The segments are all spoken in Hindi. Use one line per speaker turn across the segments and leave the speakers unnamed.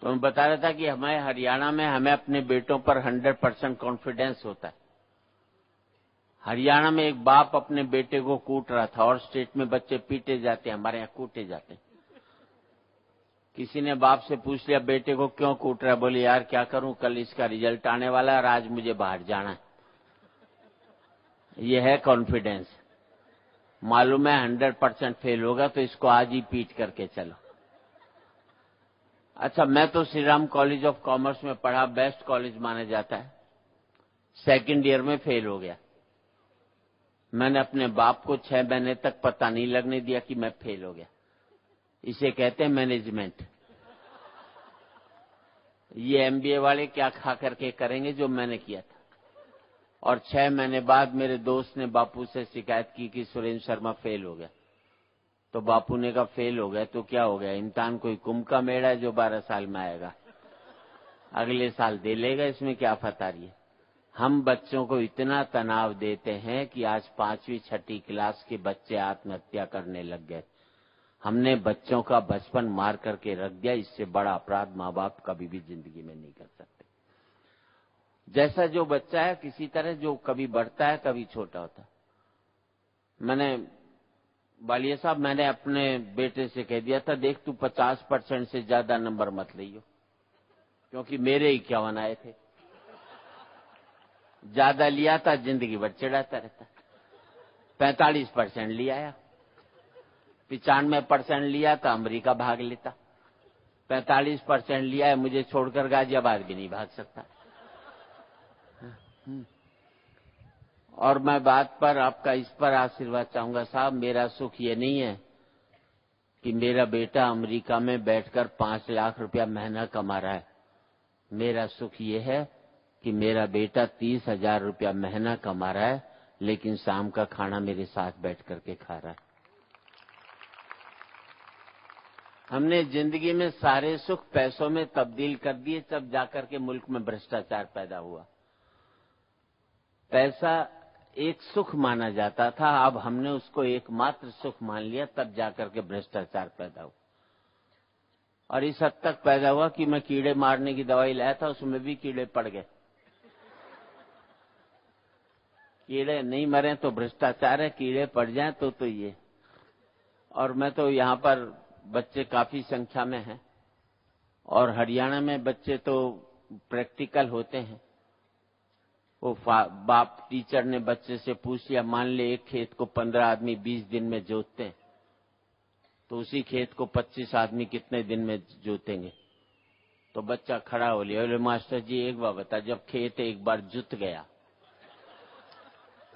तो मैं बता रहा था कि हमें हरियाणा में हमें अपने बेटों पर 100% कॉन्फिडेंस होता है। हरियाणा में एक बाप अपने बेटे को कूट रहा था, और स्टेट में बच्चे पीटे जाते हैं, हमारे यहाँ कूटे जाते हैं। किसी ने बाप से पूछ लिया बेटे को क्यों कूट रहा है, बोले यार क्या करूं, कल इसका रिजल्ट आने वाला है और आज मुझे बाहर जाना है। ये है कॉन्फिडेंस। मालूम है 100% फेल होगा तो इसको आज ही पीट करके चलो। अच्छा, मैं तो Shri Ram college of commerce में पढ़ा, बेस्ट कॉलेज माना जाता है। सेकंड ईयर में फेल हो गया। मैंने अपने बाप को 6 महीने तक पता नहीं लगने दिया कि मैं फेल हो गया। इसे कहते हैं मैनेजमेंट। ये एमबीए वाले क्या खा करके करेंगे जो मैंने किया था। और 6 महीने बाद मेरे दोस्त ने बापू से शिकायत की कि सुरेंद्र शर्मा फेल हो गया। तो बापू ने कहा फेल हो गया तो क्या हो गया, इम्तिहान कोई कुंभ का मेला है जो 12 साल में आएगा, अगले साल दे लेगा, इसमें क्या फतारी है। हम बच्चों को इतना तनाव देते हैं कि आज 5वीं 6ठी क्लास के बच्चे आत्महत्या करने लग गए। हमने बच्चों का बचपन मार करके रख दिया। इससे बड़ा अपराध माँ बाप कभी भी जिंदगी में नहीं कर सकते। जैसा जो बच्चा है किसी तरह जो कभी बढ़ता है कभी छोटा होता है। मैंने बालिया साहब, मैंने अपने बेटे से कह दिया था देख तू 50% से ज्यादा नंबर मत लियो, क्योंकि मेरे 51 आए थे। ज्यादा लिया था जिंदगी भर चिढ़ाता रहता। 45% लिया आया, 95% लिया था अमेरिका भाग लेता। 45% लिया है, मुझे छोड़कर गाजियाबाद भी नहीं भाग सकता। और मैं बात पर आपका इस पर आशीर्वाद चाहूंगा साहब, मेरा सुख ये नहीं है कि मेरा बेटा अमेरिका में बैठकर 5 लाख रुपया महीना कमा रहा है। मेरा सुख ये है कि मेरा बेटा 30,000 रुपया महीना कमा रहा है, लेकिन शाम का खाना मेरे साथ बैठ करके खा रहा है। हमने जिंदगी में सारे सुख पैसों में तब्दील कर दिए, तब जाकर के मुल्क में भ्रष्टाचार पैदा हुआ। पैसा एक सुख माना जाता था, अब हमने उसको एकमात्र सुख मान लिया, तब जाकर के भ्रष्टाचार पैदा हुआ। और इस हद तक पैदा हुआ कि मैं कीड़े मारने की दवाई लाया था, उसमें भी कीड़े पड़ गए। कीड़े नहीं मरे तो भ्रष्टाचार है, कीड़े पड़ जाएं तो ये। और मैं तो यहाँ पर बच्चे काफी संख्या में हैं, और हरियाणा में बच्चे तो प्रैक्टिकल होते हैं। वो बाप टीचर ने बच्चे से पूछ लिया, मान ले एक खेत को 15 आदमी 20 दिन में जोतते हैं, तो उसी खेत को 25 आदमी कितने दिन में जोतेंगे। तो बच्चा खड़ा हो लिया, बोले मास्टर जी एक बार बता, जब खेत एक बार जुत गया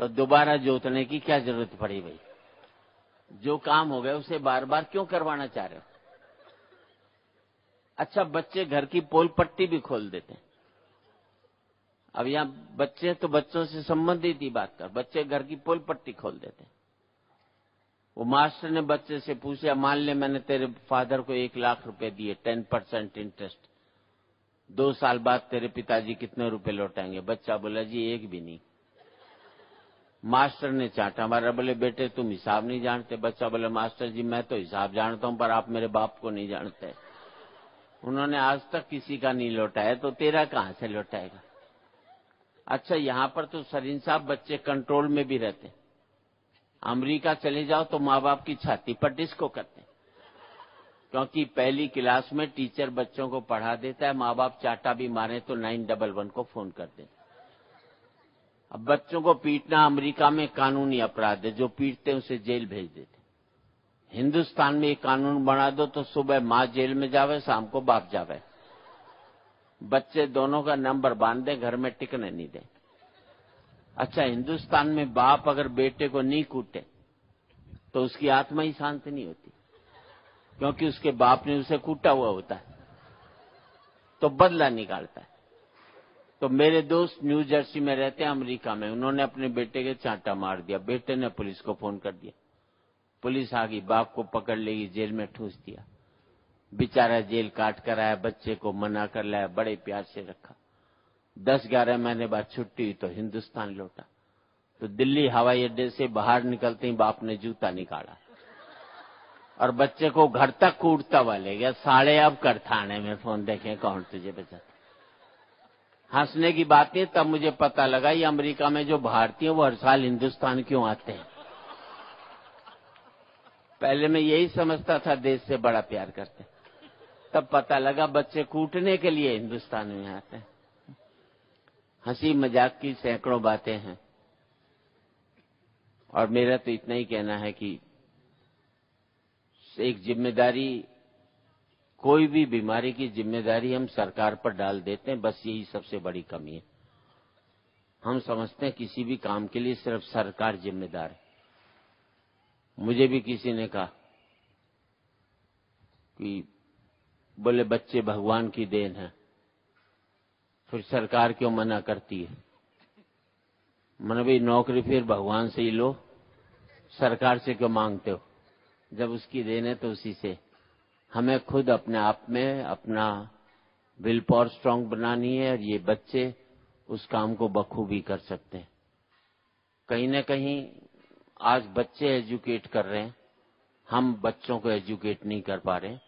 तो दोबारा जोतने की क्या जरूरत पड़ी भाई। जो काम हो गया उसे बार बार क्यों करवाना चाह रहे हो। अच्छा, बच्चे घर की पोल पट्टी भी खोल देते हैं। अब यहाँ बच्चे तो बच्चों से संबंधित ही बात कर, बच्चे घर की पोल पट्टी खोल देते हैं। वो मास्टर ने बच्चे से पूछा, मान ले मैंने तेरे फादर को 1 लाख रुपए दिए, 10% इंटरेस्ट, 2 साल बाद तेरे पिताजी कितने रुपए लौटाएंगे। बच्चा बोला जी एक भी नहीं। मास्टर ने चाटा मारा, बोले बेटे तुम हिसाब नहीं जानते। बच्चा बोला मास्टर जी मैं तो हिसाब जानता हूं, पर आप मेरे बाप को नहीं जानते। उन्होंने आज तक किसी का नहीं लौटाया, तो तेरा कहां से लौटाएगा। अच्छा, यहां पर तो सरीन साहब बच्चे कंट्रोल में भी रहते। अमेरिका चले जाओ तो माँ बाप की छाती पर डिस्को करते, क्योंकि पहली क्लास में टीचर बच्चों को पढ़ा देता है, माँ बाप चाटा भी मारे तो 911 को फोन कर देते। अब बच्चों को पीटना अमेरिका में कानूनी अपराध है, जो पीटते हैं उसे जेल भेज देते। हिंदुस्तान में एक कानून बना दो तो सुबह माँ जेल में जावे, शाम को बाप जावे। बच्चे दोनों का नंबर बांध दे, घर में टिकने नहीं दे। अच्छा, हिंदुस्तान में बाप अगर बेटे को नहीं कूटे तो उसकी आत्मा ही शांत नहीं होती, क्योंकि उसके बाप ने उसे कूटा हुआ होता है, तो बदला निकालता है। तो मेरे दोस्त न्यू जर्सी में रहते हैं अमेरिका में, उन्होंने अपने बेटे के चांटा मार दिया। बेटे ने पुलिस को फोन कर दिया, पुलिस आ गई, बाप को पकड़ लेगी, जेल में ठूस दिया। बेचारा जेल काट कर आया, बच्चे को मना कर लाया, बड़े प्यार से रखा। 10-11 महीने बाद छुट्टी हुई तो हिंदुस्तान लौटा, तो दिल्ली हवाई अड्डे से बाहर निकलते ही बाप ने जूता निकाला। और बच्चे को घर तक कूटता हुआ ले गया, साले अब कर थाने में फोन, देखें कौन तुझे बचा। हंसने की बात नहीं, तब मुझे पता लगा ये अमेरिका में जो भारतीय वो हर साल हिंदुस्तान क्यों आते हैं। पहले मैं यही समझता था देश से बड़ा प्यार करते, तब पता लगा बच्चे कूटने के लिए हिंदुस्तान में आते हैं। हंसी मजाक की सैकड़ों बातें हैं और मेरा तो इतना ही कहना है कि एक जिम्मेदारी, कोई भी बीमारी की जिम्मेदारी हम सरकार पर डाल देते हैं, बस यही सबसे बड़ी कमी है। हम समझते हैं किसी भी काम के लिए सिर्फ सरकार जिम्मेदार है। मुझे भी किसी ने कहा कि बोले बच्चे भगवान की देन है, फिर सरकार क्यों मना करती है। मैंने भाई नौकरी फिर भगवान से ही लो, सरकार से क्यों मांगते हो। जब उसकी देन है तो उसी से। हमें खुद अपने आप में अपना विल पावर स्ट्रांग बनानी है और ये बच्चे उस काम को बखूबी कर सकते हैं। कहीं न कहीं आज बच्चे एजुकेट कर रहे हैं, हम बच्चों को एजुकेट नहीं कर पा रहे।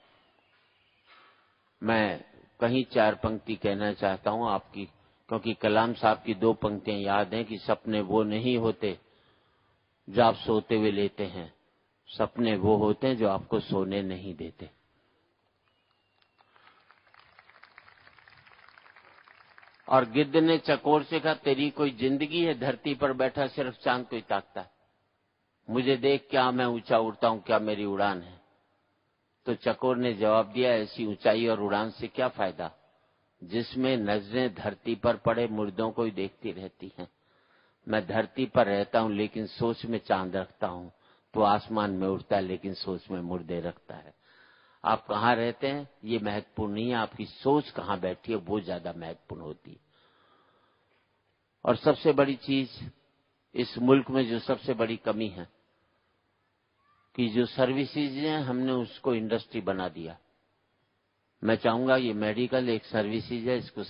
मैं कहीं 4 पंक्ति कहना चाहता हूं आपकी, क्योंकि कलाम साहब की 2 पंक्तियां याद हैं कि सपने वो नहीं होते जो आप सोते हुए लेते हैं, सपने वो होते हैं जो आपको सोने नहीं देते। और गिद्ध ने चकोर से कहा तेरी कोई जिंदगी है, धरती पर बैठा सिर्फ चांद को ही ताकता है, मुझे देख क्या मैं ऊंचा उड़ता हूं, क्या मेरी उड़ान है। तो चकोर ने जवाब दिया ऐसी ऊंचाई और उड़ान से क्या फायदा जिसमें नजरें धरती पर पड़े मुर्दों को ही देखती रहती हैं। मैं धरती पर रहता हूं लेकिन सोच में चांद रखता हूं, तो आसमान में उड़ता है लेकिन सोच में मुर्दे रखता है। आप कहाँ रहते हैं ये महत्वपूर्ण नहीं है, आपकी सोच कहाँ बैठी है वो ज्यादा महत्वपूर्ण होती है। और सबसे बड़ी चीज इस मुल्क में जो सबसे बड़ी कमी है कि जो सर्विसेज हैं हमने उसको इंडस्ट्री बना दिया। मैं चाहूंगा ये मेडिकल एक सर्विसेज है, इसको